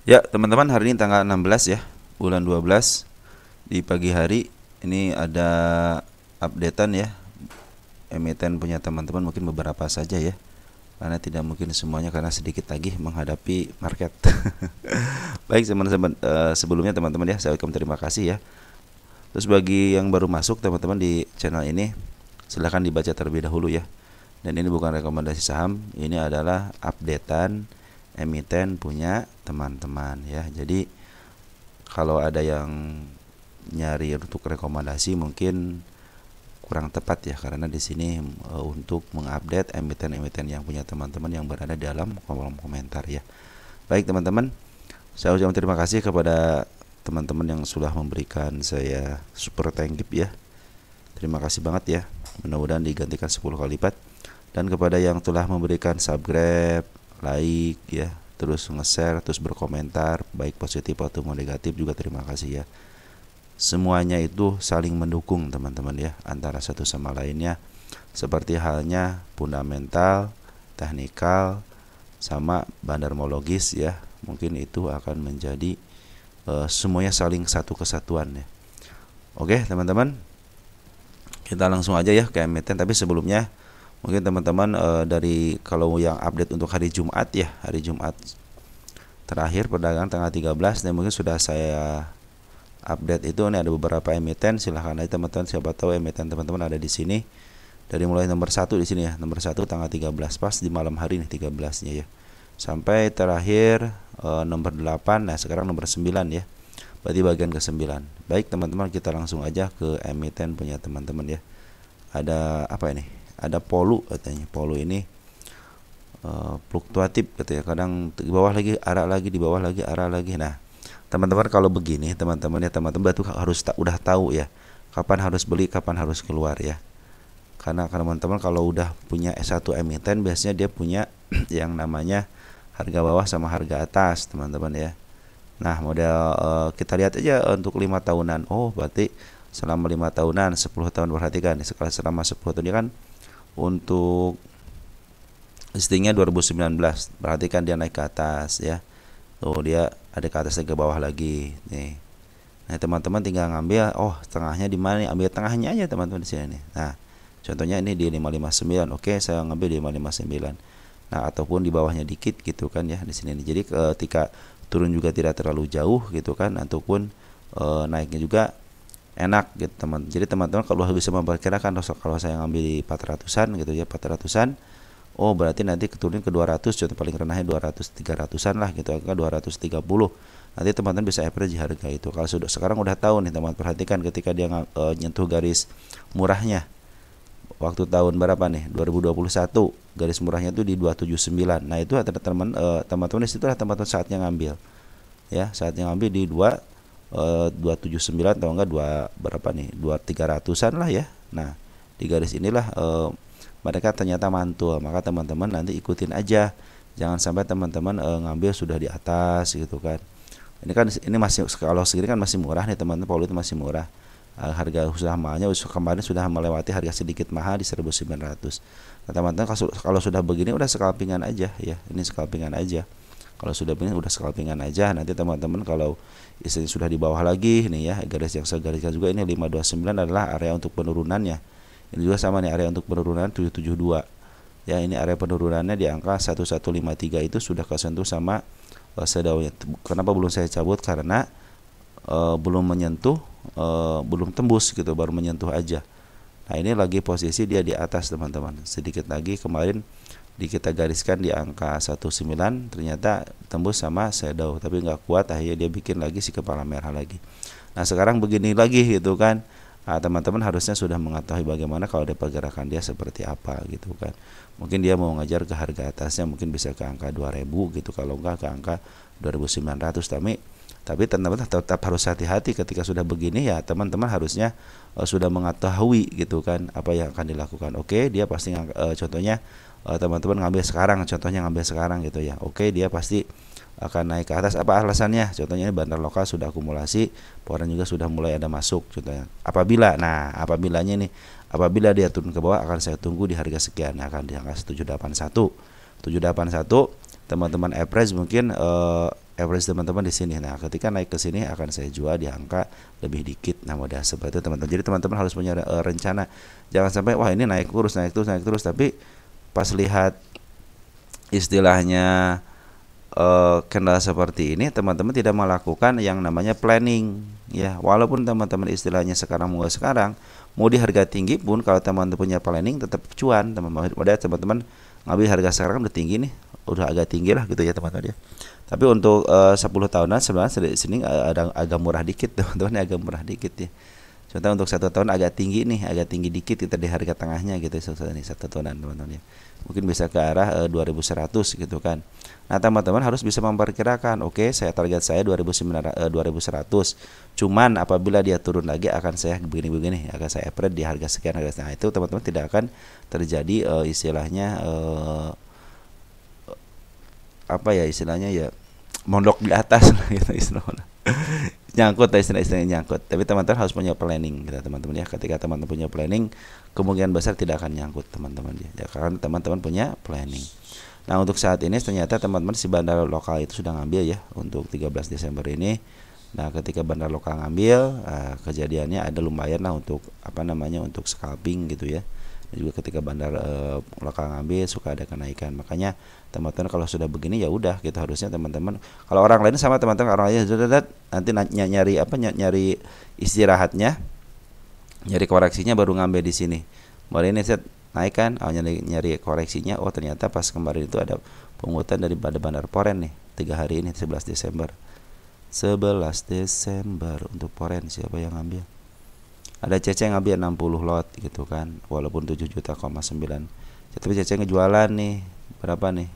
Ya, teman-teman, hari ini tanggal 16 ya, bulan 12 di pagi hari. Ini ada updatean ya, emiten punya teman-teman mungkin beberapa saja ya. Karena tidak mungkin semuanya karena sedikit lagi menghadapi market. Baik, teman-teman, sebelumnya teman-teman ya, saya ucapkan terima kasih ya. Terus bagi yang baru masuk teman-teman di channel ini, silahkan dibaca terlebih dahulu ya. Dan ini bukan rekomendasi saham, ini adalah updatean emiten punya teman-teman ya. Jadi kalau ada yang nyari untuk rekomendasi mungkin kurang tepat ya, karena di sini untuk mengupdate emiten-emiten yang punya teman-teman yang berada dalam kolom komentar ya. Baik teman-teman, saya ucapkan terima kasih kepada teman-teman yang sudah memberikan saya super thank you ya. Terima kasih banget ya. Mudah-mudahan digantikan 10 kali lipat. Dan kepada yang telah memberikan subscribe, like ya, terus nge-share, terus berkomentar baik positif atau negatif juga terima kasih ya. Semuanya itu saling mendukung teman-teman ya, antara satu sama lainnya, seperti halnya fundamental, teknikal, sama bandarmologis ya. Mungkin itu akan menjadi semuanya saling satu kesatuan ya. Oke teman-teman, kita langsung aja ya ke emiten. Tapi sebelumnya mungkin teman-teman dari kalau yang update untuk hari Jumat ya, hari Jumat terakhir perdagangan tanggal 13, dan mungkin sudah saya update itu. Ini ada beberapa emiten, silahkan aja teman-teman, siapa tahu emiten teman-teman ada di sini. Dari mulai nomor 1 di sini ya, nomor 1 tanggal 13 pas di malam hari nih 13-nya ya. Sampai terakhir nomor 8, nah sekarang nomor 9 ya. Berarti bagian ke-9. Baik teman-teman, kita langsung aja ke emiten punya teman-teman ya. Ada apa ini? Ada Polu katanya. Polu ini fluktuatif katanya, kadang di bawah lagi, arah lagi, di bawah lagi, arah lagi. Nah, teman-teman kalau begini teman-teman ya, teman-teman tuh harus udah tahu ya kapan harus beli, kapan harus keluar ya. Karena teman-teman kalau udah punya S1 emiten biasanya dia punya yang namanya harga bawah sama harga atas teman-teman ya. Nah model kita lihat aja untuk 5 tahunan. Oh berarti selama 5 tahunan, 10 tahun, perhatikan sekali selama 10 tahun ini kan untuk listingnya 2019, perhatikan dia naik ke atas ya. Tuh dia ada ke atas dan ke bawah lagi nih. Nah teman-teman tinggal ngambil, oh tengahnya di mana nih, ambil tengahnya aja teman-teman di sini nih. Nah contohnya ini di 559, oke saya ngambil di 559. Nah ataupun di bawahnya dikit gitu kan ya di sini nih. Jadi ketika turun juga tidak terlalu jauh gitu kan, ataupun naiknya juga enak gitu teman. Jadi teman-teman kalau bisa memperkirakan, kalau saya ngambil di 400-an gitu ya, 400-an, oh berarti nanti keturunin ke 200, contoh paling renahnya 200, 300-an lah gitu, ke 230. Nanti teman-teman bisa average harga itu. Kalau sudah sekarang udah tahu nih teman, perhatikan ketika dia nyentuh garis murahnya waktu tahun berapa nih, 2021, garis murahnya itu di 279. Nah itu teman-teman teman-teman di situ lah teman-teman saatnya ngambil ya, saatnya ngambil di 279 atau enggak 2 berapa nih, 2300-an lah ya. Nah di garis inilah mereka ternyata mantul, maka teman-teman nanti ikutin aja, jangan sampai teman-teman ngambil sudah di atas gitu kan. Ini kan ini masih, kalau segini kan masih murah nih teman-teman, Polu itu masih murah. Harga usaha mahalnya kemarin sudah melewati harga sedikit mahal di 1900. Nah, teman-teman kalau sudah begini udah scalpingan aja ya. Ini scalpingan aja. Kalau sudah begini udah scalpingan aja. Nanti teman-teman kalau istilahnya sudah di bawah lagi nih ya, garis yang saya gariskan juga ini 529 adalah area untuk penurunannya. Ini juga sama nih, area untuk penurunan 772. Ya, ini area penurunannya di angka 1153 itu sudah kesentuh sama sedaunya. Kenapa belum saya cabut? Karena belum menyentuh, belum tembus gitu, baru menyentuh aja. Nah ini lagi posisi dia di atas teman-teman, sedikit lagi kemarin kita gariskan di angka 19, ternyata tembus sama shadow tapi nggak kuat, akhirnya dia bikin lagi si kepala merah lagi. Nah sekarang begini lagi gitu kan. Nah, teman-teman harusnya sudah mengetahui bagaimana kalau ada pergerakan dia seperti apa gitu kan. Mungkin dia mau ngejar ke harga atasnya, mungkin bisa ke angka 2000 gitu, kalau enggak ke angka 2900. Tapi teman-teman tetap harus hati-hati ketika sudah begini ya, teman-teman harusnya sudah mengetahui gitu kan apa yang akan dilakukan. Oke, dia pasti contohnya teman-teman ngambil sekarang, contohnya ngambil sekarang gitu ya. Oke, dia pasti akan naik ke atas. Apa alasannya? Contohnya ini bandar lokal sudah akumulasi, poran juga sudah mulai ada masuk contohnya. Apabila ini apabila dia turun ke bawah akan saya tunggu di harga sekian, akan di angka 781. 781 teman-teman average mungkin average teman-teman di sini. Nah, ketika naik ke sini akan saya jual di angka lebih dikit. Nah, modal seperti itu teman-teman. Jadi teman-teman harus punya rencana. Jangan sampai wah ini naik terus, tapi pas lihat istilahnya kendala seperti ini, teman-teman tidak melakukan yang namanya planning ya. Walaupun teman-teman istilahnya sekarang mau di harga tinggi pun, kalau teman-teman punya planning tetap cuan teman-teman. Teman-teman ngambil harga sekarang udah tinggi nih, udah agak tinggi lah gitu ya teman-teman ya. Tapi untuk 10 tahunan sebenarnya di sini ada agak murah dikit teman-teman, agak murah dikit ya. Contoh untuk 1 tahun agak tinggi nih, agak tinggi dikit kita di harga tengahnya gitu nih 1 tahunan teman-teman ya. Mungkin bisa ke arah 2100 gitu kan. Nah, teman-teman harus bisa memperkirakan, oke, saya target saya 2100. Cuman apabila dia turun lagi akan saya begini-begini, akan saya average di harga sekian, harga. Nah, itu teman-teman tidak akan terjadi istilahnya apa ya istilahnya ya, mondok di atas gitu istilahnya. Nyangkut istilahnya nyangkut. Tapi teman-teman harus punya planning gitu teman-teman ya. Ketika teman-teman punya planning, kemungkinan besar tidak akan nyangkut teman-teman ya, karena teman-teman punya planning. Nah, untuk saat ini ternyata teman-teman si bandar lokal itu sudah ngambil ya untuk 13 Desember ini. Nah, ketika bandar lokal ngambil, kejadiannya ada lumayan lah untuk apa namanya, untuk scalping gitu ya. Dan juga ketika bandar lokal ngambil suka ada kenaikan. Makanya teman-teman kalau sudah begini ya udah, kita harusnya teman-teman, kalau orang lain sama teman-teman, orang lain nanti nyari istirahatnya, nyari koreksinya baru ngambil di sini. Baru ini set naik kan, nyari koreksinya, oh ternyata pas kemarin itu ada pungutan dari bandar Poren nih 3 hari ini 11 Desember untuk Poren. Siapa yang ngambil? Ada Cece yang ngambil 60 lot gitu kan, walaupun 7 juta, 9. Tapi Cece ngejualan nih berapa nih,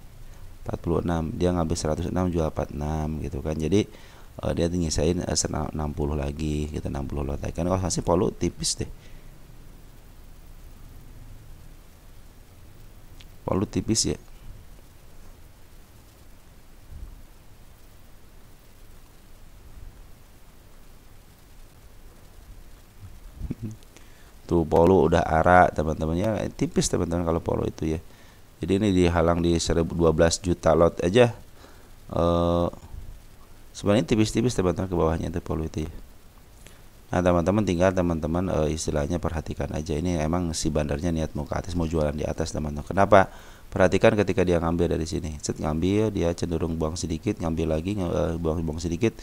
46, dia ngambil 106 jual 46 gitu kan. Jadi dia nyisain 60 lagi gitu, 60 lot kan. Oh masih polu tipis deh, polu tipis ya. Tuh polu udah ara teman-teman ya, tipis teman-teman kalau polu itu ya. Jadi ini dihalang di 12 juta lot aja, sebenarnya tipis-tipis teman-teman ke bawahnya itu polu itu ya. Nah, teman-teman tinggal teman-teman istilahnya perhatikan aja, ini emang si bandarnya niat mau ke atas, mau jualan di atas teman-teman. Kenapa? Perhatikan ketika dia ngambil dari sini, set ngambil, dia cenderung buang sedikit, ngambil lagi, buang sedikit,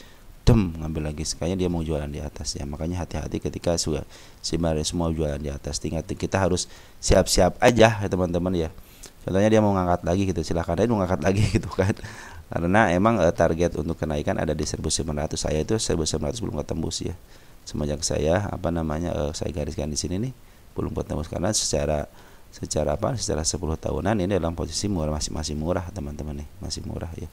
ngambil lagi, sekalinya dia mau jualan di atas ya. Makanya hati-hati ketika sudah si bandar semua jualan di atas. Tinggal kita harus siap-siap aja ya teman-teman ya. Contohnya dia mau ngangkat lagi gitu, silahkan aja mau ngangkat lagi gitu kan. Karena emang target untuk kenaikan ada di 1900. Saya itu 1900 belum ketembus ya. Semenjak saya saya gariskan di sini nih belum ketembus, karena secara 10 tahunan ini dalam posisi murah, masih murah teman-teman nih, masih murah ya.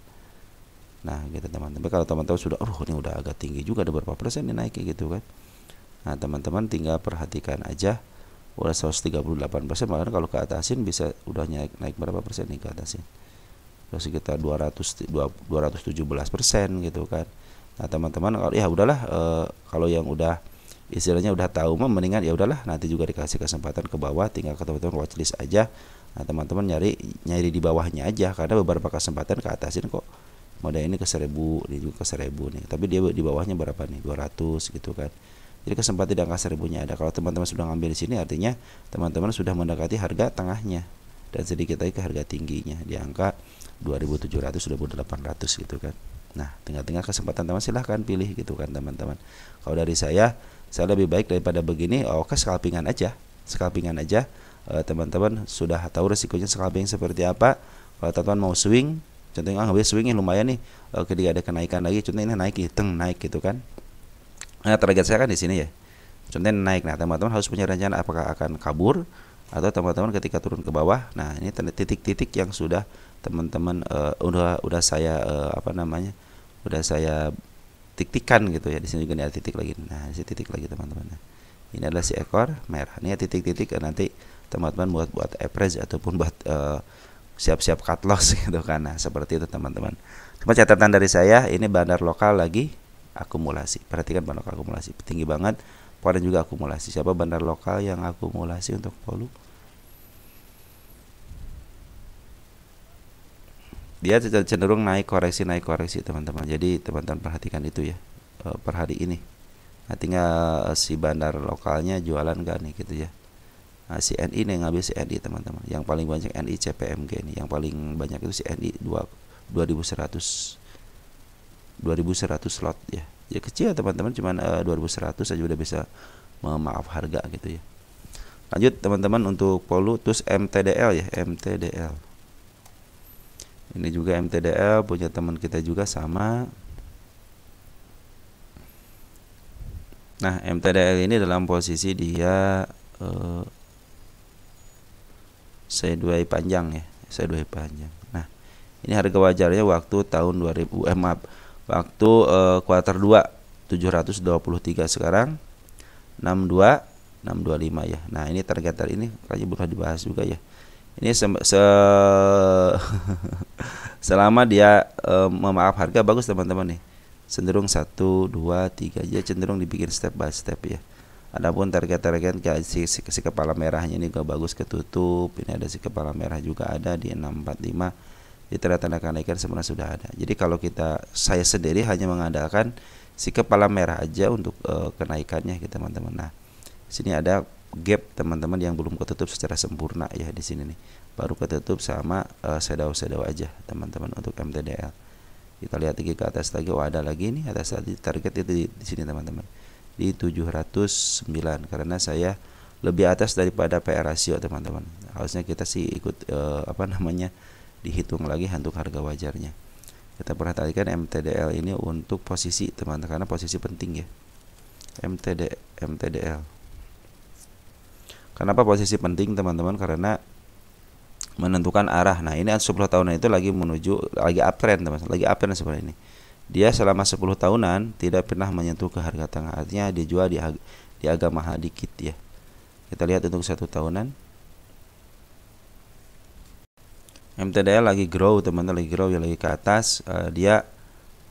Nah, gitu teman-teman. Kalau teman-teman sudah ini udah agak tinggi juga, ada berapa persen nih naiknya gitu kan. Nah, teman-teman tinggal perhatikan aja, udah 138%, bahkan kalau ke atasin bisa udah naik berapa persen nih ke atasin. Udah sekitar 217% gitu kan. Nah, teman-teman kalau ya udahlah, kalau yang udah istilahnya udah tahu mendingan ya udahlah, nanti juga dikasih kesempatan ke bawah, tinggal ke teman-teman watchlist aja. Nah, teman-teman nyari di bawahnya aja, karena beberapa kesempatan ke atasin kok. Modal ini ke 1000, ini juga ke 1000 nih. Tapi dia di bawahnya berapa nih? 200 gitu kan. Jadi kesempatan di angka 1000-nya ada. Kalau teman-teman sudah ngambil di sini, artinya teman-teman sudah mendekati harga tengahnya dan sedikit lagi ke harga tingginya di angka 2700, 2800 gitu kan. Nah, tinggal kesempatan teman, silahkan pilih gitu kan teman-teman. Kalau dari saya lebih baik daripada begini, oke scalpingan aja. Teman-teman sudah tahu resikonya scalping seperti apa. Kalau teman-teman mau swing, contohnya ngambil swingnya lumayan nih, ketika ada kenaikan lagi, contohnya ini naik gitu kan. Nah, target saya kan di sini ya, contohnya naik. Nah, teman-teman harus punya rencana apakah akan kabur atau teman-teman ketika turun ke bawah. Nah, ini titik-titik yang sudah teman-teman udah saya udah saya tiktikan gitu ya. Di sini juga ada titik lagi. Nah, di sini titik lagi teman-teman. Nah, ini adalah si ekor merah. Ini titik-titik nanti teman-teman buat average ataupun buat siap-siap cut loss gitu kan. Nah, seperti itu teman-teman. Cuma catatan dari saya, ini bandar lokal lagi akumulasi. Perhatikan bandar lokal akumulasi tinggi banget. Poren juga akumulasi. Siapa bandar lokal yang akumulasi untuk polu? dia cenderung naik koreksi teman-teman. Jadi teman-teman perhatikan itu ya, per hari ini. Nah, tinggal si bandar lokalnya jualan gak nih gitu ya. Nah, si NI nih ngambil si NI teman-teman. Yang paling banyak NI CPMG nih. Yang paling banyak itu si NI 2100 slot ya. Ya kecil teman-teman, cuman 2100 aja udah bisa memaaf harga gitu ya. Lanjut teman-teman untuk Polu, terus MTDL ya, MTDL. Ini juga MTDL punya teman kita juga sama. Nah, MTDL ini dalam posisi dia sideways panjang ya, sideways panjang. Nah, ini harga wajarnya waktu tahun 2000 waktu kuartal 2 723, sekarang 625 ya. Nah, ini target ini kayaknya belum dibahas juga ya. Ini selama dia memaaf harga bagus teman-teman nih. Cenderung 1 2 3 aja, cenderung dibikin step by step ya. Adapun target-target kayak si kepala merahnya ini juga bagus ketutup. Ini ada si kepala merah juga ada di 645. Di tanda-tanda kenaikan sebenarnya sudah ada. Jadi kalau saya sendiri hanya mengandalkan si kepala merah aja untuk kenaikannya gitu teman-teman. Nah, sini ada gap teman-teman yang belum ketutup secara sempurna ya di sini nih. Baru ketutup sama shadow aja teman-teman untuk MTDL. Kita lihat lagi ke atas lagi, ada lagi nih atas tadi target itu di sini teman-teman. Di 709 karena saya lebih atas daripada PR rasio teman-teman. Harusnya kita sih ikut dihitung lagi untuk harga wajarnya. Kita perhatikan MTDL ini untuk posisi teman-teman karena posisi penting ya. MTDL. Kenapa posisi penting teman-teman? Karena menentukan arah. Nah, ini 10 tahunan itu lagi uptrend teman-teman. Lagi uptrend seperti ini. Dia selama 10 tahunan tidak pernah menyentuh ke harga tengah. Artinya dijual di agak mahal dikit ya. Kita lihat untuk 1 tahunan. MTDL lagi grow teman-teman, lagi ke atas. Dia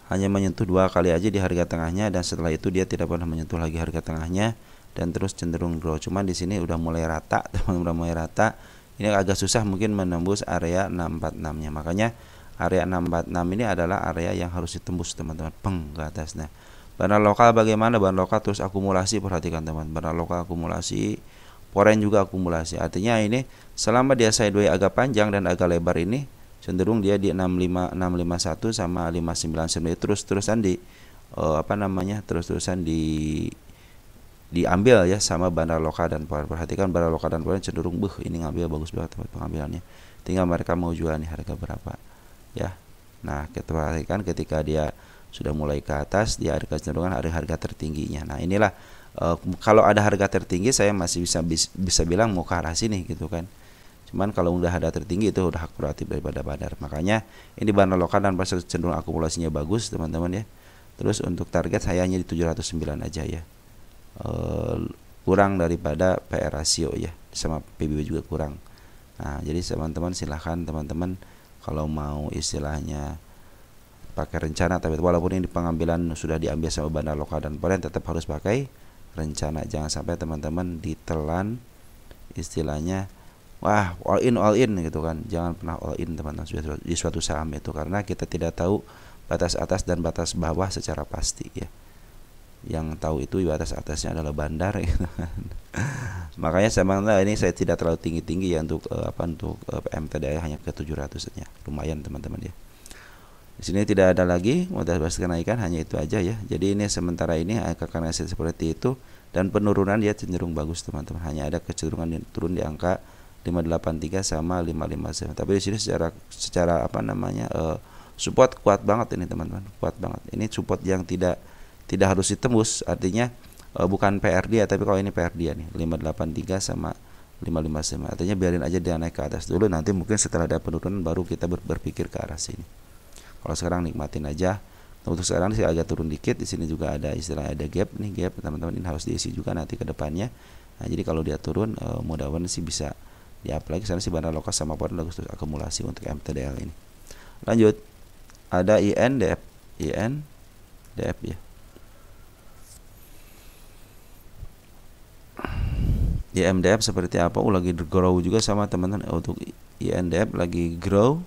hanya menyentuh 2 kali aja di harga tengahnya dan setelah itu dia tidak pernah menyentuh lagi harga tengahnya dan terus cenderung grow. Cuman di sini udah mulai rata, teman-teman, udah mulai rata. Ini agak susah mungkin menembus area 646-nya. Makanya area 646 ini adalah area yang harus ditembus teman-teman, ke atas. Nah, barang lokal bagaimana? Barang lokal terus akumulasi, perhatikan teman. Barang lokal akumulasi, foreign juga akumulasi. Artinya ini selama dia sideways agak panjang dan agak lebar ini cenderung dia di 651 sama 599 terus-terusan terus-terusan diambil ya sama bandar lokal dan foreign. Perhatikan bandar lokal dan foreign cenderung ini ngambil bagus banget teman pengambilannya. Tinggal mereka mau jual nih harga berapa ya. Nah, kita perhatikan ketika dia sudah mulai ke atas, dia ada kecenderungan harga tertingginya. Nah, inilah kalau ada harga tertinggi saya masih bisa bilang mau ke arah sini gitu kan. Cuman kalau udah ada tertinggi itu udah hak prerogatif daripada bandar. Makanya ini bandar lokal dan pasar cenderung akumulasinya bagus teman-teman ya. Terus untuk target saya hanya di 709 aja ya. Kurang daripada PR rasio ya, sama PBB juga kurang. Nah, jadi teman-teman silahkan teman-teman kalau mau istilahnya pakai rencana, tapi walaupun ini pengambilan sudah diambil sama bandar lokal dan foreign tetap harus pakai rencana. Jangan sampai teman-teman ditelan istilahnya all in gitu kan. Jangan pernah all in teman-teman di suatu saham itu karena kita tidak tahu batas atas dan batas bawah secara pasti ya. Yang tahu itu batas atasnya adalah bandar gitu kan. Makanya ini saya tidak terlalu tinggi-tinggi ya untuk MTDL hanya ke 700 nya. Lumayan teman-teman ya. Di sini tidak ada lagi modal bahas kenaikan, hanya itu aja ya. Jadi ini sementara ini karena seperti itu dan penurunan dia cenderung bagus teman-teman. Hanya ada kecenderungan turun di angka 583 sama 559. Tapi di sini secara support kuat banget ini teman-teman, kuat banget. Ini support yang tidak harus ditembus, artinya bukan PR dia, tapi kalau ini PR dia nih 583 sama 559. Artinya biarin aja dia naik ke atas dulu, nanti mungkin setelah ada penurunan baru kita berpikir ke arah sini. Kalau sekarang nikmatin aja. Untuk sekarang sih agak turun dikit. Di sini juga ada istilahnya ada gap teman-teman, ini harus diisi juga nanti ke depannya. Nah, jadi kalau dia turun mudah-mudahan sih bisa di-up lagi. Sana si bandar lokal sama foreign bagus terus akumulasi untuk MTDL ini. Lanjut ada INDF ya. IMDF seperti apa? Lagi grow juga sama teman-teman. Untuk INDF lagi grow,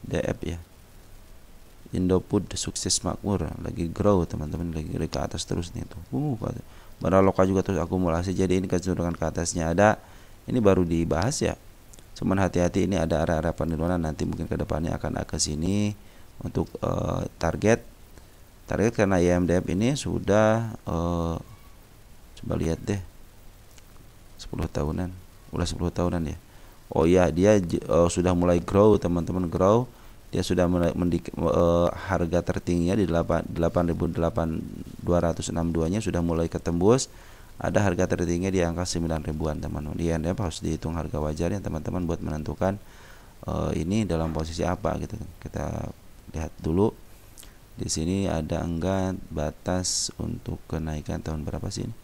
DF ya. Indofood sukses makmur, lagi grow teman-teman, lagi ke atas terus nih tuh. Baraloka juga terus akumulasi, jadi ini kecenderungan ke atasnya ada. Ini baru dibahas ya. Cuman hati-hati, ini ada arah-arah penurunan, nanti mungkin kedepannya akan ke sini untuk target karena IMDF ini sudah coba lihat deh 10 tahunan, udah 10 tahunan ya. Oh iya, dia sudah mulai grow teman-teman, grow. Dia sudah mulai harga tertingginya di 8.262 nya sudah mulai ketembus. Ada harga tertingginya di angka 9 ribuan teman-teman. IMDF harus dihitung harga wajarnya teman-teman buat menentukan ini dalam posisi apa gitu. Kita lihat dulu. Di sini ada enggak batas untuk kenaikan tahun berapa sih ini?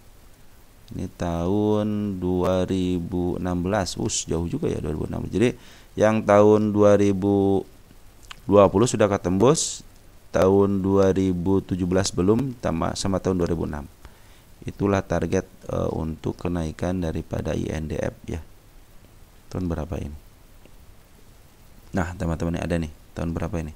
Ini tahun 2016. Jauh juga ya 2016. Jadi yang tahun 2020 sudah ketembus, tahun 2017 belum, sama tahun 2006. Itulah target untuk kenaikan daripada INDF ya. Tahun berapa ini? Nah, teman-teman, ini ada nih. Tahun berapa ini?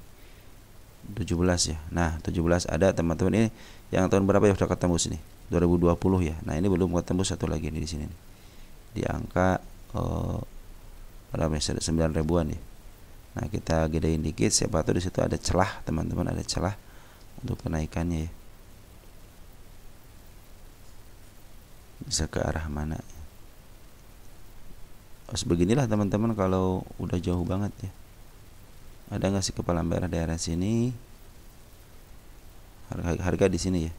17 ya. Nah, 17 ada teman-teman, ini yang tahun berapa ya sudah ketembus nih? 2020 ya. Nah, ini belum ketembus satu lagi nih di sini nih. Di angka berapa ya? 9 ribuan ya. Nah, kita gedein dikit, siapa tahu di situ ada celah, teman-teman, ada celah untuk kenaikannya ya. Bisa ke arah mana? Beginilah teman-teman kalau udah jauh banget ya. Ada nggak sih kepala merah daerah sini? Harga di sini ya.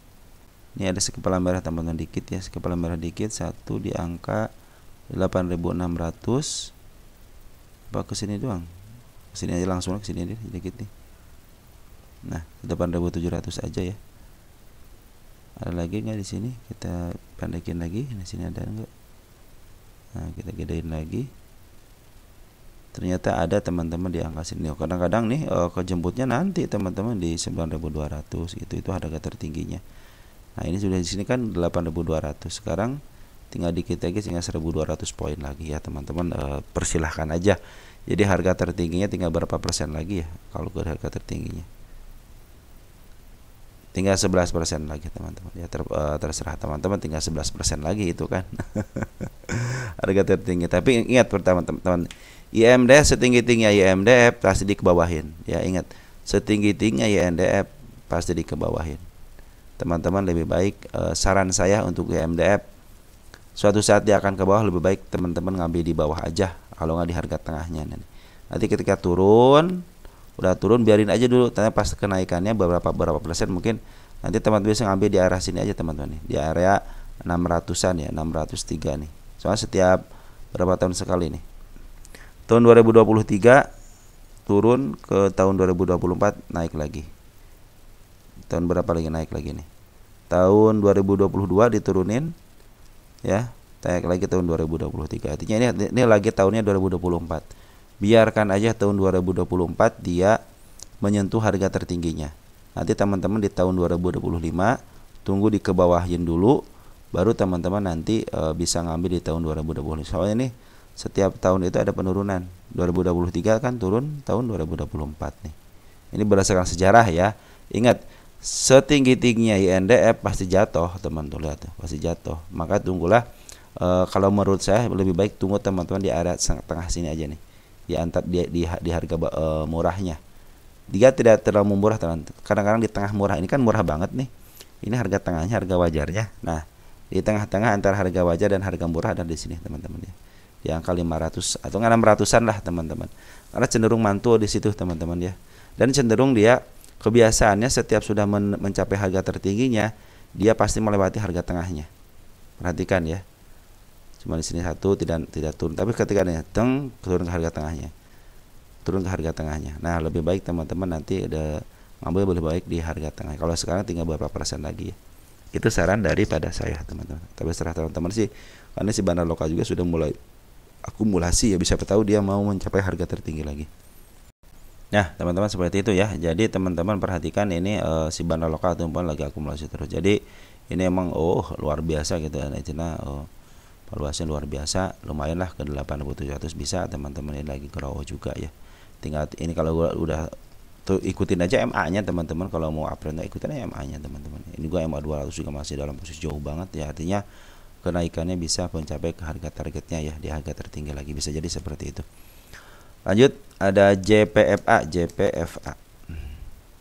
Ini ada sekepala merah teman-teman dikit ya, sekepala merah dikit, satu di angka 8.600. Apa ke sini doang? Kesini aja langsung, ke sini aja sedikit nih. Nah, 8.700 aja ya. Ada lagi nggak di sini? Kita pendekin lagi. Di sini ada nggak? Nah, kita gedein lagi. Ternyata ada teman-teman di angka sini. Kadang-kadang nih kejemputnya nanti teman-teman di 9.200 gitu. Itu harga tertingginya. Nah, ini sudah di sini kan 8.200. Sekarang tinggal dikit lagi sehingga 1.200 poin lagi ya teman-teman. Persilahkan aja. Jadi harga tertingginya tinggal berapa persen lagi ya kalau ke harga tertingginya? Tinggal 11% lagi teman-teman ya, terserah teman-teman, tinggal 11% lagi itu kan. Harga tertinggi. Tapi ingat pertama teman-teman, IMDF setinggi-tingginya IMDF pasti dikebawahin ya, ingat, setinggi-tingginya IMDF pasti dikebawahin teman-teman. Lebih baik saran saya untuk IMDF, suatu saat dia akan ke bawah, lebih baik teman-teman ngambil di bawah aja, kalau nggak di harga tengahnya. Nanti ketika turun, udah turun biarin aja dulu, tanya pas kenaikannya berapa persen, mungkin nanti teman-teman bisa ngambil di arah sini aja teman-teman nih, di area 600-an ya, 603 nih. Soalnya setiap berapa tahun sekali nih. Tahun 2023 turun, ke tahun 2024 naik lagi. Tahun berapa lagi naik lagi nih? Tahun 2022 diturunin ya, naik lagi tahun 2023. Artinya ini lagi tahunnya 2024. Biarkan aja tahun 2024 dia menyentuh harga tertingginya. Nanti teman-teman di tahun 2025 tunggu di kebawahin dulu, baru teman-teman nanti bisa ngambil di tahun 2025. Soalnya nih setiap tahun itu ada penurunan. 2023 kan turun tahun 2024 nih. Ini berdasarkan sejarah ya. Ingat, setinggi-tingginya INDF pasti jatuh, teman-teman, lihat pasti jatuh. Maka tunggulah, kalau menurut saya lebih baik tunggu teman-teman di area tengah sini aja nih. Di harga murahnya. Dia tidak terlalu murah teman. Kadang-kadang di tengah murah, ini kan murah banget nih. Ini harga tengahnya, harga wajarnya. Nah, di tengah-tengah antara harga wajar dan harga murah ada di sini teman-teman ya. Di angka 500 atau 600-an lah teman-teman. Karena cenderung mantul di situ teman-teman ya. Dan cenderung dia kebiasaannya setiap sudah mencapai harga tertingginya, dia pasti melewati harga tengahnya. Perhatikan ya. Cuma di sini satu tidak turun, tapi ketika ini turun ke harga tengahnya, Nah, lebih baik teman-teman nanti ada ngambil lebih baik di harga tengah. Kalau sekarang tinggal berapa persen lagi ya. Itu saran daripada saya teman-teman. Tapi serah teman-teman sih, karena si bandar lokal juga sudah mulai akumulasi ya, bisa tahu dia mau mencapai harga tertinggi lagi. Nah, teman-teman seperti itu ya. Jadi teman-teman perhatikan ini si bandar lokal teman-teman lagi akumulasi terus. Jadi ini emang luar biasa gitu ya. Valuasinya luar biasa, lumayan lah ke 8.700 bisa teman-teman, ini lagi grow juga ya. Tinggal ini kalau udah tuh ikutin aja MA-nya teman-teman, kalau mau uptrend ikutin aja MA-nya teman-teman. Ini gua MA 200 juga masih dalam posisi jauh banget ya, artinya kenaikannya bisa mencapai ke harga targetnya ya, di harga tertinggi lagi bisa jadi seperti itu. Lanjut ada JPFA.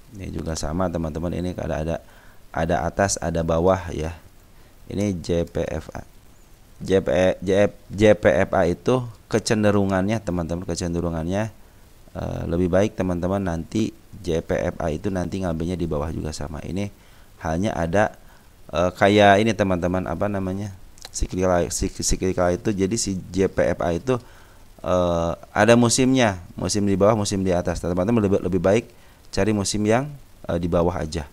Ini juga sama teman-teman, ini ada atas ada bawah ya. Ini JPFA. JPFA itu kecenderungannya teman-teman, kecenderungannya lebih baik teman-teman nanti JPFA itu nanti ngambilnya di bawah juga sama. Ini hanya ada kayak ini teman-teman, apa namanya, cyclical itu. Jadi si JPFA itu ada musimnya, musim di bawah, musim di atas. Teman-teman lebih baik cari musim yang di bawah aja.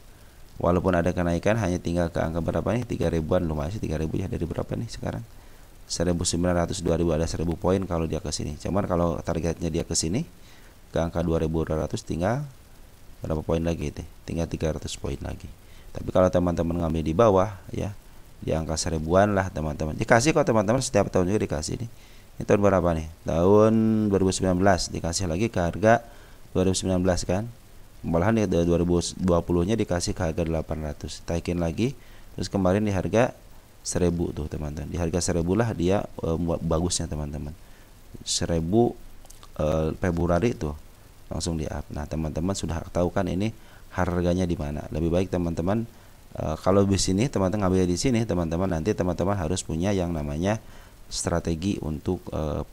Walaupun ada kenaikan hanya tinggal ke angka berapa nih, 3.000-an, lumayan sih 3.000 ya, dari berapa nih sekarang 1.900, 2.000, ada 1.000 poin kalau dia ke sini. Cuman kalau targetnya dia ke sini ke angka 2.200 tinggal berapa poin lagi itu? Tinggal 300 poin lagi. Tapi kalau teman-teman ngambil di bawah ya, di angka 1.000-an lah teman-teman. Dikasih kok teman-teman, setiap tahun juga dikasih nih. Ini tahun berapa nih? Tahun 2019 dikasih lagi ke harga 2019 kan. Malahan di 2020-nya dikasih ke harga 800. Taikin lagi, terus kemarin di harga 1.000 tuh teman-teman. Di harga 1.000 lah dia bagusnya teman-teman. 1.000 Februari tuh langsung di up. Nah, teman-teman sudah tahu kan ini harganya di mana. Lebih baik teman-teman kalau di sini teman-teman ngambil di sini teman-teman, nanti teman-teman harus punya yang namanya strategi untuk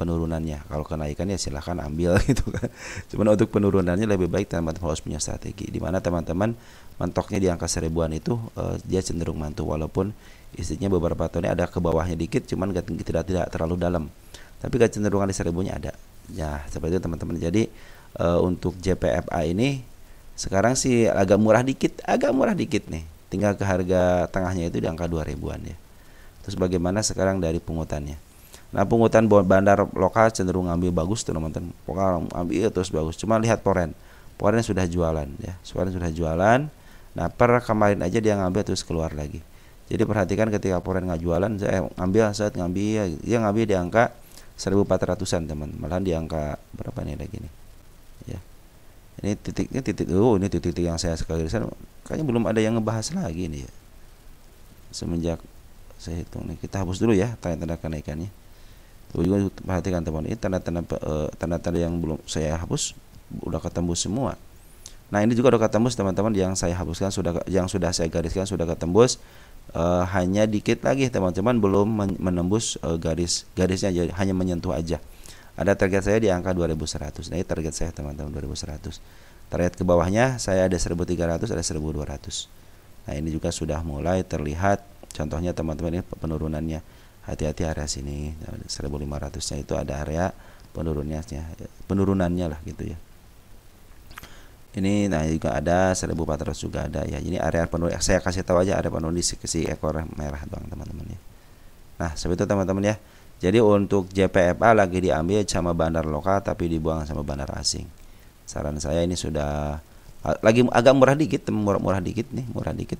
penurunannya. Kalau kenaikannya silahkan ambil gitu kan. Cuman untuk penurunannya lebih baik teman-teman harus punya strategi. Di mana teman-teman mentoknya di angka 1.000-an itu dia cenderung mantu, walaupun istrinya beberapa tahunnya ada ke bawahnya dikit, cuman tidak terlalu dalam. Tapi kecenderungan di 1.000-nya ada. Ya, seperti itu teman-teman. Jadi untuk JPFA ini sekarang sih agak murah dikit nih. Tinggal ke harga tengahnya itu di angka 2.000-an ya. Terus bagaimana sekarang dari pungutannya? Nah, pungutan bandar lokal cenderung ngambil bagus tuh teman-teman. Pokoknya ambil terus bagus. Cuma lihat poren sudah jualan ya. Poren sudah jualan. Nah, per kemarin aja dia ngambil terus keluar lagi. Jadi perhatikan ketika poren nggak jualan, saya ngambil, dia ngambil di angka 1.400-an teman. Malahan di angka berapa nih lagi nih? Ya. Ini titik yang saya sekali sana kayaknya belum ada yang ngebahas lagi nih ya. Semenjak saya hitung nih, kita hapus dulu ya tanda-tanda kenaikannya. Tuh juga perhatikan teman, ini tanda-tanda yang belum saya hapus udah ketembus semua. Nah, ini juga udah ketembus teman-teman, yang saya hapuskan yang sudah saya gariskan sudah ketembus, hanya dikit lagi teman-teman belum menembus garisnya, hanya menyentuh aja. Ada target saya di angka 2.100. Nah, ini target saya teman-teman 2.100. Target ke bawahnya saya ada 1.300, ada 1.200. Nah, ini juga sudah mulai terlihat. Contohnya teman-teman, ini penurunannya. Hati-hati area sini 1.500-nya itu ada area penurunannya lah gitu ya. Ini nah juga ada 1.400 juga ada ya. Ini area penurunan. Saya kasih tahu aja area penurunan di si ekor merah doang teman-teman ya. Nah, seperti itu teman-teman ya. Jadi untuk JPFA lagi diambil sama bandar lokal tapi dibuang sama bandar asing. Saran saya ini sudah lagi agak murah dikit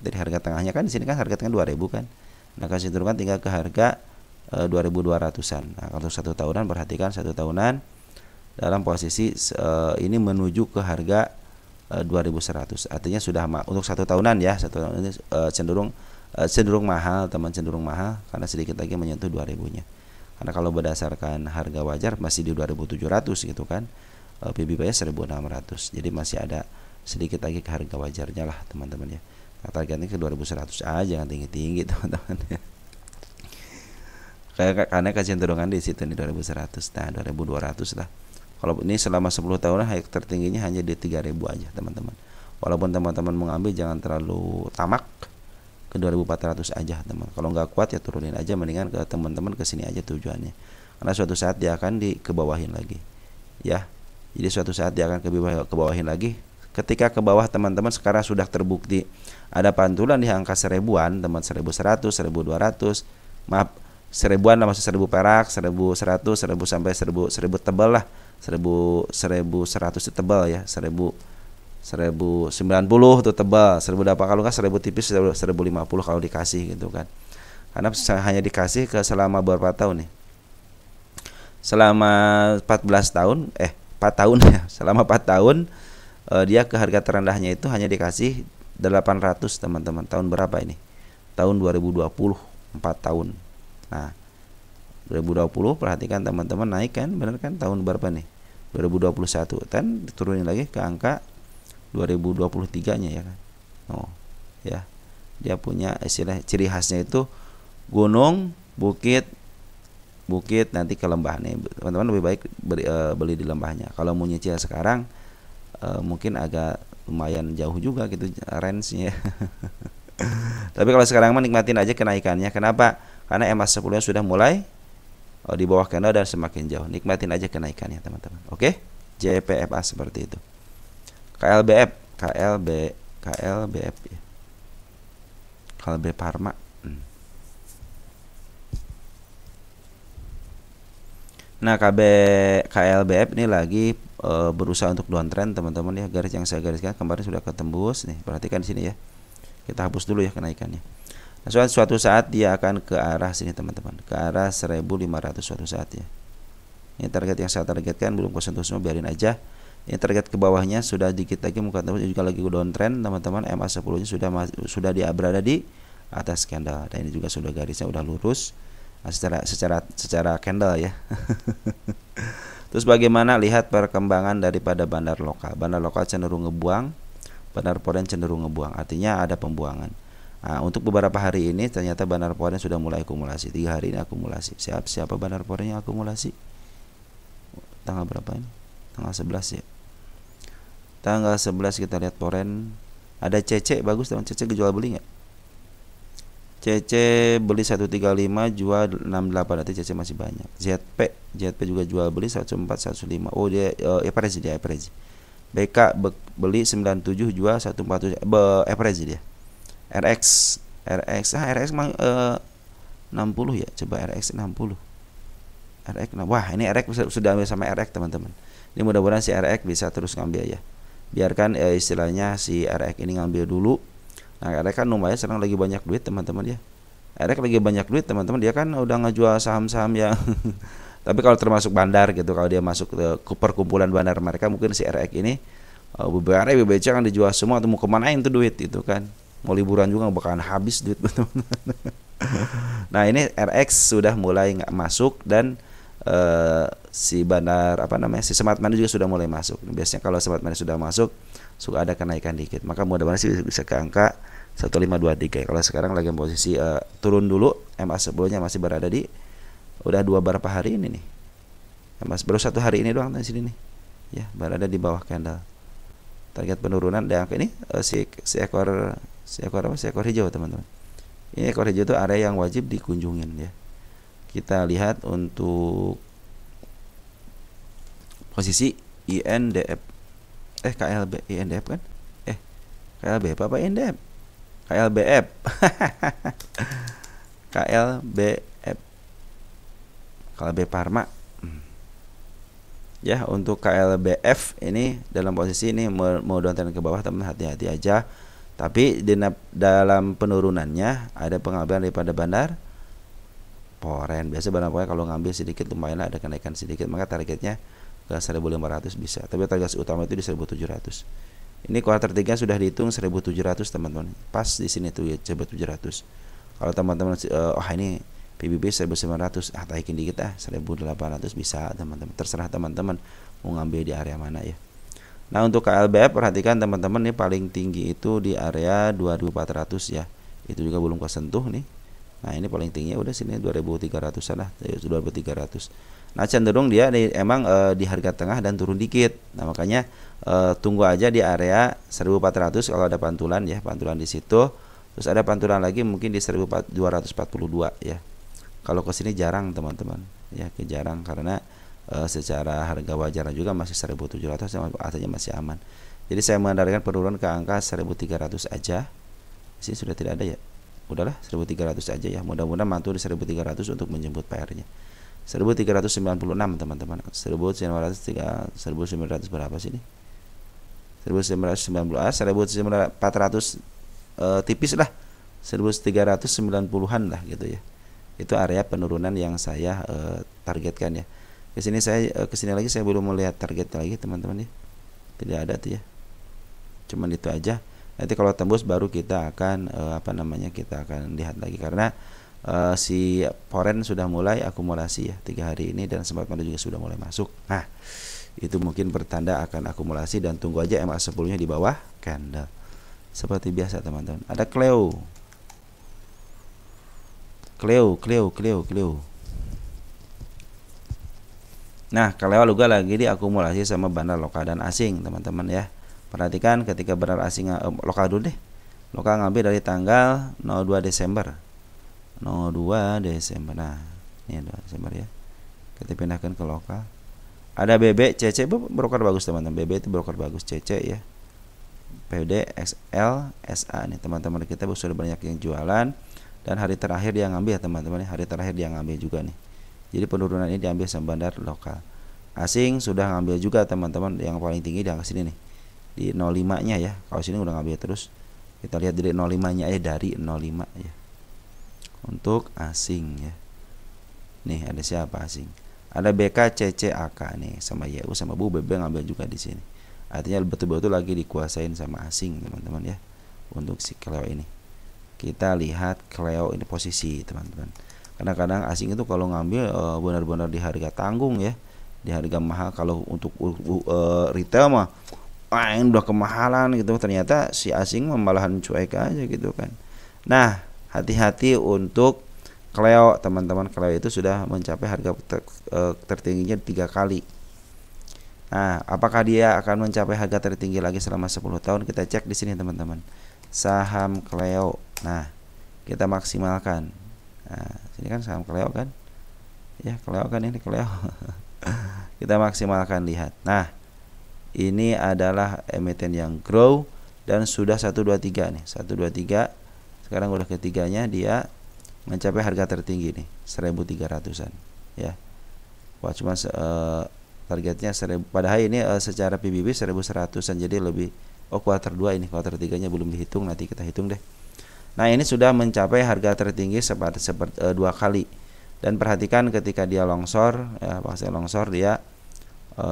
dari harga tengahnya kan. Di sini kan harga tengah 2.000 kan. Nah, kasih turunkan tinggal ke harga 2.200-an. Nah, kalau satu tahunan, perhatikan satu tahunan dalam posisi ini menuju ke harga 2.100. Artinya sudah untuk satu tahunan ya, satu tahun ini cenderung mahal teman, cenderung mahal karena sedikit lagi menyentuh 2.000-nya. Karena kalau berdasarkan harga wajar masih di 2.700 gitu kan. PBB 1.600. Jadi masih ada sedikit lagi ke harga wajarnya lah teman-teman ya. Nah, targetnya ke 2.100 aja, jangan tinggi-tinggi teman-teman ya. Karena kecenderungan di situ nih 2.100. Nah, 2.200 lah. Kalau ini selama 10 tahun high tertingginya hanya di 3.000 aja teman-teman. Walaupun teman-teman mengambil jangan terlalu tamak, ke 2.400 aja teman. Kalau nggak kuat ya turunin aja, mendingan ke teman-teman ke sini aja tujuannya. Karena suatu saat dia akan dikebawahin lagi. Ya. Jadi suatu saat dia akan kebawahin lagi. Ketika ke bawah teman-teman sekarang sudah terbukti ada pantulan di angka 1.000-an, teman 1.100, 1.200. Maaf, 1.000-an lah, maksud 1.000 perak, 1.100, 1.000 sampai 1.000 tebal lah. 1.100 itu tebal ya. 1.090 tuh tebal. 1.000 kalau nggak 1.000 tipis, 1.050 kalau dikasih gitu kan. Karena hanya dikasih ke selama berapa tahun nih? Selama 14 tahun 4 tahun ya. Selama 4 tahun dia ke harga terendahnya itu hanya dikasih 800 teman-teman. Tahun berapa ini? Tahun 2020, 4 tahun. Nah, 2020 perhatikan teman-teman naik kan, benar kan? Tahun berapa nih? 2021 kan diturunin lagi ke angka 2023-nya ya kan. Oh, ya. Dia punya istilah ciri khasnya itu gunung, bukit, nanti ke lembah nih. Teman-teman lebih baik beli di lembahnya. Kalau mau nyicil sekarang mungkin agak lumayan jauh juga gitu range-nya. Tapi kalau sekarang mah nikmatin aja kenaikannya. Kenapa? Karena MA10 sudah mulai di bawah candle dan semakin jauh. Nikmatin aja kenaikannya teman-teman. Oke? JPFA seperti itu. KLBF ya. KLB Pharma. Nah, KLBF ini lagi berusaha untuk downtrend teman-teman ya. Garis yang saya gariskan kemarin sudah ketembus nih. Perhatikan di sini ya. Kita hapus dulu ya kenaikannya. Nah, suatu saat dia akan ke arah sini teman-teman, ke arah 1500 suatu saat ya. Ini target yang saya targetkan belum kesentuh semua, biarin aja. Ini target ke bawahnya sudah dikit lagi muka tembus juga lagi downtrend teman-teman. MA10-nya sudah berada di atas candle dan ini juga sudah garisnya udah lurus. Nah, secara candle ya. Terus bagaimana lihat perkembangan daripada bandar lokal? Bandar lokal cenderung ngebuang, bandar foreign cenderung ngebuang. Artinya ada pembuangan. Nah, untuk beberapa hari ini ternyata bandar foreign sudah mulai akumulasi. 3 hari ini akumulasi. Siapa bandar foreign yang akumulasi? Tanggal berapa ini? Tanggal 11 ya. Tanggal 11 kita lihat foreign. Ada CC bagus teman. CC jual beli nggak? CC beli 135, jual 68, berarti CC masih banyak. ZP juga jual beli 104, 105. Oh dia average. BK beli 97, jual 147, average dia. RX mang 60 ya. Coba RX 60. Wah, ini RX sudah ambil sama RX teman-teman. Ini mudah-mudahan si RX bisa terus ngambil ya. Biarkan istilahnya si RX ini ngambil dulu. Nah, RX kan lumayan sekarang lagi banyak duit teman-teman ya. RX lagi banyak duit teman-teman, dia kan udah ngejual saham-saham yang tapi kalau termasuk bandar gitu, kalau dia masuk ke perkumpulan bandar mereka, mungkin si RX ini BBR, BBC kan dijual semua, atau mau kemanain tuh duit itu kan. Mau liburan juga bakalan habis duit teman-teman. Nah, ini RX sudah mulai nggak masuk dan si bandar si Smart Money juga sudah mulai masuk. Biasanya kalau Smart Money sudah masuk suka ada kenaikan dikit, maka mudah-mudahan sih bisa ke angka 1523. Kalau sekarang lagi posisi turun dulu, MA10-nya masih berada di udah berapa hari ini nih. Baru 1 hari ini doang di sini nih. Ya, berada di bawah candle. Target penurunan dan ini si ekor hijau teman-teman. Ini ekor hijau itu area yang wajib dikunjungin ya. Kita lihat untuk posisi INDF. KLB INDF kan? KLB apa INDF? KLBF. KLB Pharma. Ya, untuk KLBF ini dalam posisi ini mau downtrend ke bawah, teman hati-hati aja. Tapi dalam penurunannya ada pengambilan daripada bandar foreign. Biasa bandar foreign kalau ngambil sedikit lumayan ada kenaikan sedikit, maka targetnya ke 1500 bisa. Tapi target utama itu di 1700. Ini kuartal 3 sudah dihitung 1700 teman-teman. Pas di sini tuh ya 1700. Kalau teman-teman ini PBB 1900, taikin dikit 1800 bisa teman-teman. Terserah teman-teman mau ngambil di area mana ya. Nah, untuk KLBF perhatikan teman-teman, ini paling tinggi itu di area 2400 ya. Itu juga belum kesentuh nih. Nah, ini paling tingginya udah sini 2300-an lah, 2300. Nah, cenderung dia emang di harga tengah dan turun dikit. Nah, makanya tunggu aja di area 1400 kalau ada pantulan ya, pantulan di situ. Terus ada pantulan lagi mungkin di 1242 ya. Kalau ke sini jarang teman-teman ya, jarang karena secara harga wajar juga masih 1700, artinya masih aman. Jadi saya mengandalkan penurunan ke angka 1300 aja. Di sini sudah tidak ada ya. Udahlah 1300 aja ya. Mudah-mudahan mantul di 1300 untuk menjemput PR-nya. 1396 teman-teman. 1900 berapa sih ini? 1990, 1400 tipis lah. 1390-an lah gitu ya. Itu area penurunan yang saya targetkan ya. Kesini lagi saya belum melihat targetnya lagi teman-teman ya. Tidak ada tuh ya. Cuman itu aja. Nanti kalau tembus baru kita akan kita akan lihat lagi karena si foreign sudah mulai akumulasi ya 3 hari ini dan sempat pada juga sudah mulai masuk. Nah, itu mungkin pertanda akan akumulasi dan tunggu aja MA10-nya di bawah candle. Seperti biasa teman-teman. Ada Cleo. Nah, Cleo juga lagi diakumulasi sama bandar lokal dan asing, teman-teman ya. Perhatikan ketika bandar asing lokal dulu deh. Lokal ngambil dari tanggal 02 Desember. 02 Desember. Nah, ini 2 Desember ya. Kita pindahkan ke lokal. Ada BB, CC broker bagus teman-teman. BB itu broker bagus, CC ya. PD, XL, SA nih teman-teman kita sudah banyak yang jualan dan hari terakhir dia ngambil teman-teman. Hari terakhir dia ngambil juga nih. Jadi penurunan ini diambil sama bandar lokal. Asing sudah ngambil juga teman-teman, yang paling tinggi di angka sini nih. Di 05-nya ya. Kalau sini udah ngambil terus. Kita lihat dari 05-nya aja, dari 05 ya. Untuk asing ya. Nih ada siapa asing? Ada BK, CC, AK nih sama YU sama Bu BB ngambil juga di sini. Artinya betul-betul lagi dikuasain sama asing teman-teman ya. Untuk si Cleo ini. Kita lihat Cleo ini posisi teman-teman. Kadang-kadang asing itu kalau ngambil benar-benar di harga tanggung ya, di harga mahal. Kalau untuk retail mah udah kemahalan gitu, ternyata si asing malahan cuek aja gitu kan. Nah, hati-hati untuk Cleo teman-teman. Cleo itu sudah mencapai harga tertingginya 3 kali. Nah, apakah dia akan mencapai harga tertinggi lagi selama 10 tahun? Kita cek di sini teman-teman. Saham Cleo. Nah, kita maksimalkan. Nah, sini kan saham Cleo kan? Ya, Cleo kan ini Cleo. Kita maksimalkan, lihat. Nah, ini adalah emiten yang grow dan sudah 1 2 3 nih. 1 2 3. Sekarang udah ketiganya dia mencapai harga tertinggi nih, 1.300-an ya. Wah, cuma targetnya 1000 pada hari ini secara PBB 1.100-an, jadi lebih kuarter 2 ini, kuarter 3-nya belum dihitung, nanti kita hitung deh. Nah, ini sudah mencapai harga tertinggi seperti 2 kali. Dan perhatikan ketika dia longsor ya, pas longsor dia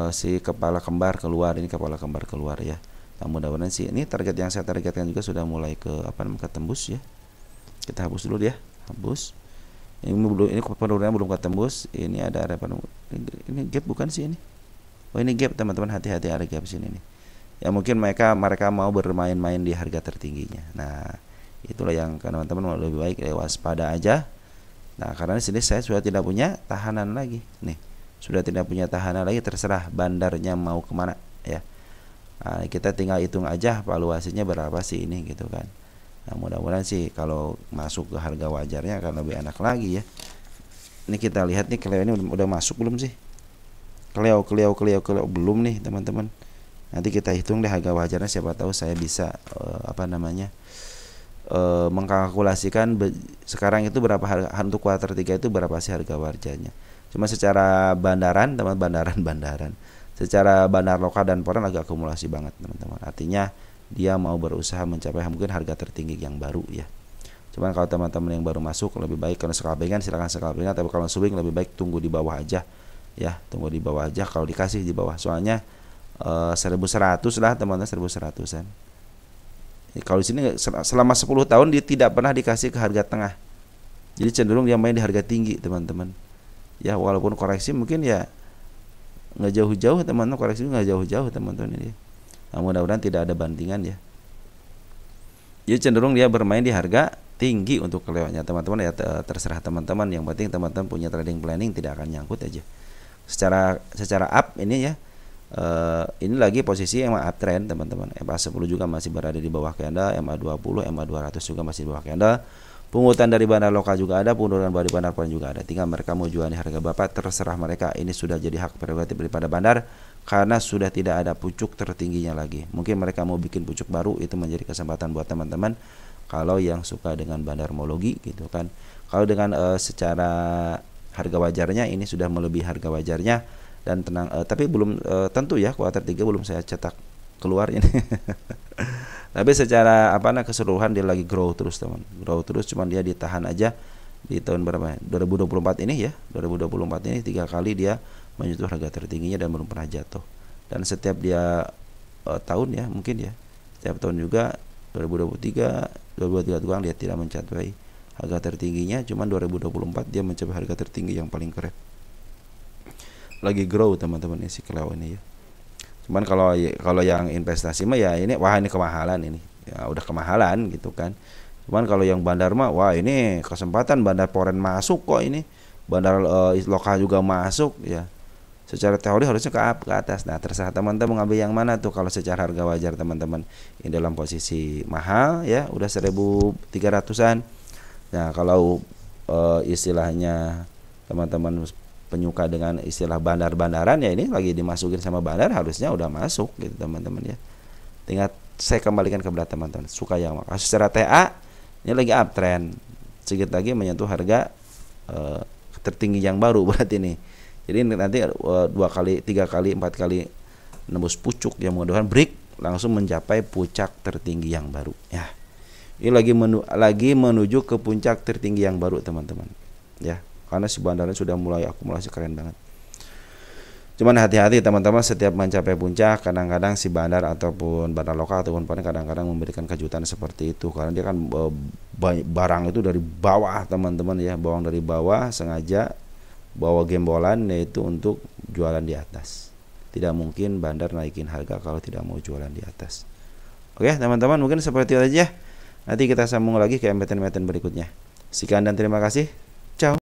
si kepala kembar keluar, ini kepala kembar keluar ya. Nah, mudah-mudahan sih ini target yang saya targetkan juga sudah mulai ke ketembus ya. Kita hapus dulu dia, hapus. Ini penurunannya belum ketembus. Ini ada ini gap bukan sih ini? Oh, ini gap teman-teman, hati-hati ada gap sini nih. Ya mungkin mereka mau bermain-main di harga tertingginya. Nah, itulah yang teman-teman lebih baik waspada aja. Nah, karena di sini saya sudah tidak punya tahanan lagi. Nih, sudah tidak punya tahanan lagi, terserah bandarnya mau kemana ya. Nah, kita tinggal hitung aja valuasinya berapa sih ini gitu kan. Nah, mudah-mudahan sih kalau masuk ke harga wajarnya akan lebih enak lagi ya. Ini kita lihat nih, Cleo ini udah masuk belum sih? Cleo belum nih teman-teman. Nanti kita hitung deh harga wajarnya, siapa tahu saya bisa mengkalkulasikan sekarang itu berapa harga untuk kuarter 3 itu berapa sih harga wajarnya. Cuma secara bandaran bandaran. Secara bandar lokal dan foreign agak akumulasi banget teman-teman. Artinya dia mau berusaha mencapai mungkin harga tertinggi yang baru ya. Cuman kalau teman-teman yang baru masuk lebih baik kalau scalpingan silakan scalpingan, tapi kalau swing lebih baik tunggu di bawah aja ya, tunggu di bawah aja kalau dikasih di bawah. Soalnya 1.100 lah teman-teman, 1.100-an. Kalau di sini selama 10 tahun dia tidak pernah dikasih ke harga tengah. Jadi cenderung dia main di harga tinggi teman-teman. Ya walaupun koreksi mungkin ya nggak jauh-jauh teman-teman, koreksi nggak jauh-jauh teman-teman ini. Nah, mudah-mudahan tidak ada bandingan ya. Jadi cenderung dia bermain di harga tinggi untuk Cleo-nya teman-teman ya, terserah teman-teman. Yang penting teman-teman punya trading planning, tidak akan nyangkut aja. Secara up ini ya, ini lagi posisi emang uptrend teman-teman. MA10 juga masih berada di bawah candle, MA20, MA200 juga masih di bawah candle. Pungutan dari bandar lokal juga ada, penurunan dari bandar foreign juga ada. Tinggal mereka mau jual di harga berapa, terserah mereka. Ini sudah jadi hak prerogatif daripada bandar karena sudah tidak ada pucuk tertingginya lagi. Mungkin mereka mau bikin pucuk baru, itu menjadi kesempatan buat teman-teman kalau yang suka dengan bandarmologi gitu kan. Kalau dengan secara harga wajarnya ini sudah melebihi harga wajarnya dan tenang, tapi belum tentu ya, kuarter 3 belum saya cetak keluar ini. Tapi secara keseluruhan dia lagi grow terus teman, grow terus, cuman dia ditahan aja di tahun berapa? 2024 ini ya, 2024 ini 3 kali dia menyentuh harga tertingginya dan belum pernah jatuh. Dan setiap dia tahun ya, mungkin ya, setiap tahun juga 2023 tukang dia tidak mencapai harga tertingginya, cuman 2024 dia mencapai harga tertinggi yang paling keren. Lagi grow teman-teman ya si Keleo ini ya. Cuman kalau yang investasi mah ya ini wah ini kemahalan ini. Ya udah kemahalan gitu kan. Cuman kalau yang bandar mah wah ini kesempatan bandar foreign masuk kok ini. Bandar lokal juga masuk ya. Secara teori harusnya ke atas. Nah, terserah teman-teman mengambil yang mana tuh. Kalau secara harga wajar teman-teman ini dalam posisi mahal ya, udah 1.300-an. Nah, kalau istilahnya teman-teman penyuka dengan istilah bandar-bandaran ya, ini lagi dimasukin sama bandar harusnya udah masuk gitu teman-teman ya. Tinggal saya kembalikan ke berat teman-teman. Suka yang kasus secara TA ini lagi uptrend. Sedikit lagi menyentuh harga tertinggi yang baru berarti ini. Jadi nanti 2 kali, 3 kali, 4 kali nembus pucuk yang mudah-mudahan break langsung mencapai puncak tertinggi yang baru ya. Ini lagi menuju ke puncak tertinggi yang baru teman-teman ya, karena si bandarnya sudah mulai akumulasi keren banget. Cuman hati-hati teman-teman, setiap mencapai puncak kadang-kadang si bandar ataupun bandar lokal ataupun kadang-kadang memberikan kejutan seperti itu, karena dia kan barang itu dari bawah teman-teman ya, bawang dari bawah sengaja bawa gembolan yaitu untuk jualan di atas. Tidak mungkin bandar naikin harga kalau tidak mau jualan di atas. Oke teman-teman, mungkin seperti itu aja. Nanti kita sambung lagi ke emiten-emiten berikutnya. Sekian dan terima kasih.